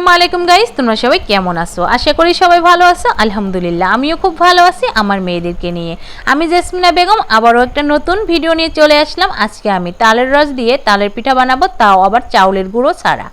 আসসালামু আলাইকুম গাইস, তোমরা সবাই কেমন আছো? আশা করি সবাই ভালো আছো। আলহামদুলিল্লাহ আমিও খুব ভালো আছি আমার মেয়েদেরকে নিয়ে। আমি জেসমিনা বেগম আবারও একটা নতুন ভিডিও নিয়ে চলে আসলাম। আজকে আমি তালের রস দিয়ে তালের পিঠা বানাবো, তাও আবার চাউলের গুঁড়ো ছাড়া।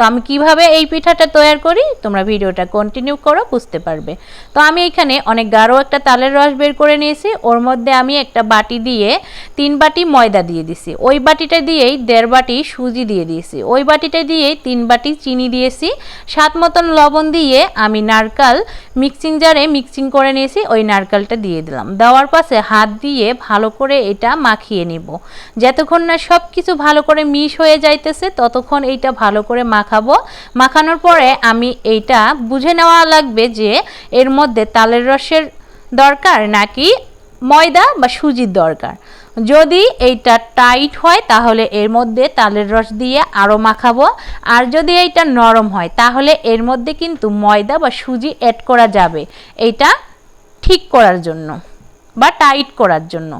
তো আমি কিভাবে এই পিঠাটা তৈরি করি তোমরা ভিডিওটা কন্টিনিউ করো, বুঝতে পারবে। তো আমি এখানে অনেক গাঢ় একটা তালের রস বের করে নিয়েছি। ওর মধ্যে আমি একটা বাটি দিয়ে 3 বাটি ময়দা দিয়ে দিছি। ওই বাটিটা দিয়েই 1.5 বাটি সুজি দিয়ে দিয়েছি। ওই বাটিটা দিয়েই 3 বাটি চিনি দিয়েছি। স্বাদ মতন লবণ দিয়ে আমি নারকেল মিক্সিং জারে মিক্সিং করে নিয়েছি। ওই নারকেলটা দিয়ে দিলাম। দেওয়ার পাশে হাত দিয়ে ভালো করে এটা মাখিয়ে নিব। যতক্ষণ না সব কিছু ভালো করে মিশ হয়ে যাইতেছে ততক্ষণ এইটা ভালো করে মাখাবো। মাখানোর পরে আমি এইটা বুঝে নেওয়া লাগবে যে এর মধ্যে তালের রসের দরকার নাকি ময়দা বা সুজির দরকার। যদি এইটা টাইট হয় তাহলে এর মধ্যে তালের রস দিয়ে আরও মাখাবো, আর যদি এইটা নরম হয় তাহলে এর মধ্যে কিন্তু ময়দা বা সুজি অ্যাড করা যাবে, এইটা ঠিক করার জন্য বা টাইট করার জন্য।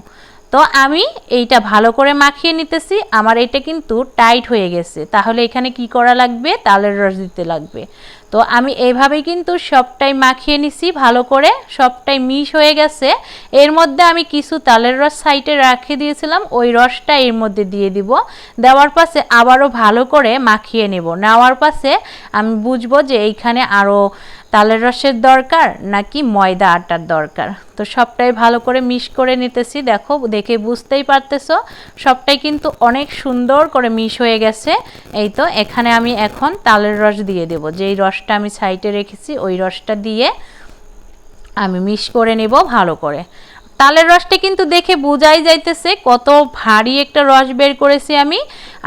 তো আমি এইটা ভালো করে মাখিয়ে নিতেছি। আমার এটা কিন্তু টাইট হয়ে গেছে, তাহলে এখানে কি করা লাগবে, তালের রস দিতে লাগবে। তো আমি এইভাবেই কিন্তু সবটাই মাখিয়ে নিছি ভালো করে, সবটাই মিশ হয়ে গেছে। এর মধ্যে আমি কিছু তালের রস সাইডে রেখে দিয়েছিলাম, ওই রসটা এর মধ্যে দিয়ে দিব। দেওয়ার পাশে আবারও ভালো করে মাখিয়ে নেব। নেওয়ার পাশে আমি বুঝবো যে এইখানে আরও তালের রসের দরকার নাকি ময়দা আটার দরকার। তো সবটাই ভালো করে মিশ করে নিতেছি। দেখো, দেখে বুঝতেই পারতেছো সবটাই কিন্তু অনেক সুন্দর করে মিশ হয়ে গেছে। এই তো এখানে আমি এখন তালের রস দিয়ে দেব। যেই রসটা আমি সাইডে রেখেছি ওই রসটা দিয়ে আমি মিশ করে নেব ভালো করে। তালের রসটা কিন্তু দেখে বোঝাই যাইতেছে কত ভারী একটা রস বের করেছি আমি।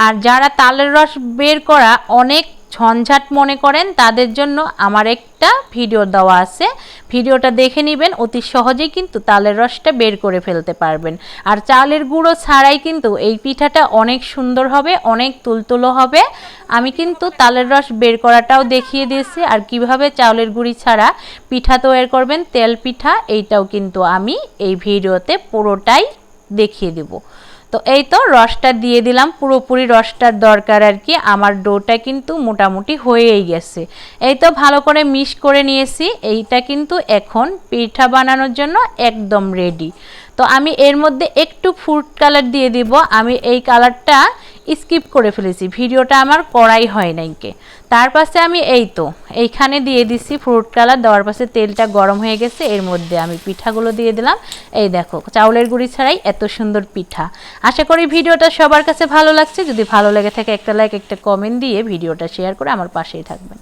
আর যারা তালের রস বের করা অনেক ঝঞ্ঝাট মনে করেন তাদের জন্য আমার একটা ভিডিও দেওয়া আছে, ভিডিওটা দেখে নেবেন। অতি সহজেই কিন্তু তালের রসটা বের করে ফেলতে পারবেন। আর চালের গুঁড়ো ছাড়াই কিন্তু এই পিঠাটা অনেক সুন্দর হবে, অনেক তুলতুলো হবে। আমি কিন্তু তালের রস বের করাটাও দেখিয়ে দিয়েছি, আর কিভাবে চাউলের গুঁড়ি ছাড়া পিঠা তৈরি করবেন তেল পিঠা, এইটাও কিন্তু আমি এই ভিডিওতে পুরোটাই দেখিয়ে দেব। তো এই তো রসটা দিয়ে দিলাম, পুরোপুরি রসটার দরকার আর কি। আমার ডোটা কিন্তু মোটামুটি হয়েই গেছে। এই তো ভালো করে মিশ করে নিয়েছি। এইটা কিন্তু এখন পিঠা বানানোর জন্য একদম রেডি। তো আমি এর মধ্যে একটু ফুড কালার দিয়ে দিব। আমি এই কালারটা স্কিপ করে ফেলেছি, ভিডিওটা আমার করাই হয় নাইকে। তার পাশে আমি এই তো এইখানে দিয়ে দিছি ফ্রুট কালার। দেওয়ার পাশে তেলটা গরম হয়ে গেছে, এর মধ্যে আমি পিঠাগুলো দিয়ে দিলাম। এই দেখো, চাউলের গুঁড়ি ছাড়াই এত সুন্দর পিঠা। আশা করি ভিডিওটা সবার কাছে ভালো লাগছে। যদি ভালো লেগে থাকে একটা লাইক একটা কমেন্ট দিয়ে ভিডিওটা শেয়ার করে আমার পাশেই থাকবেন।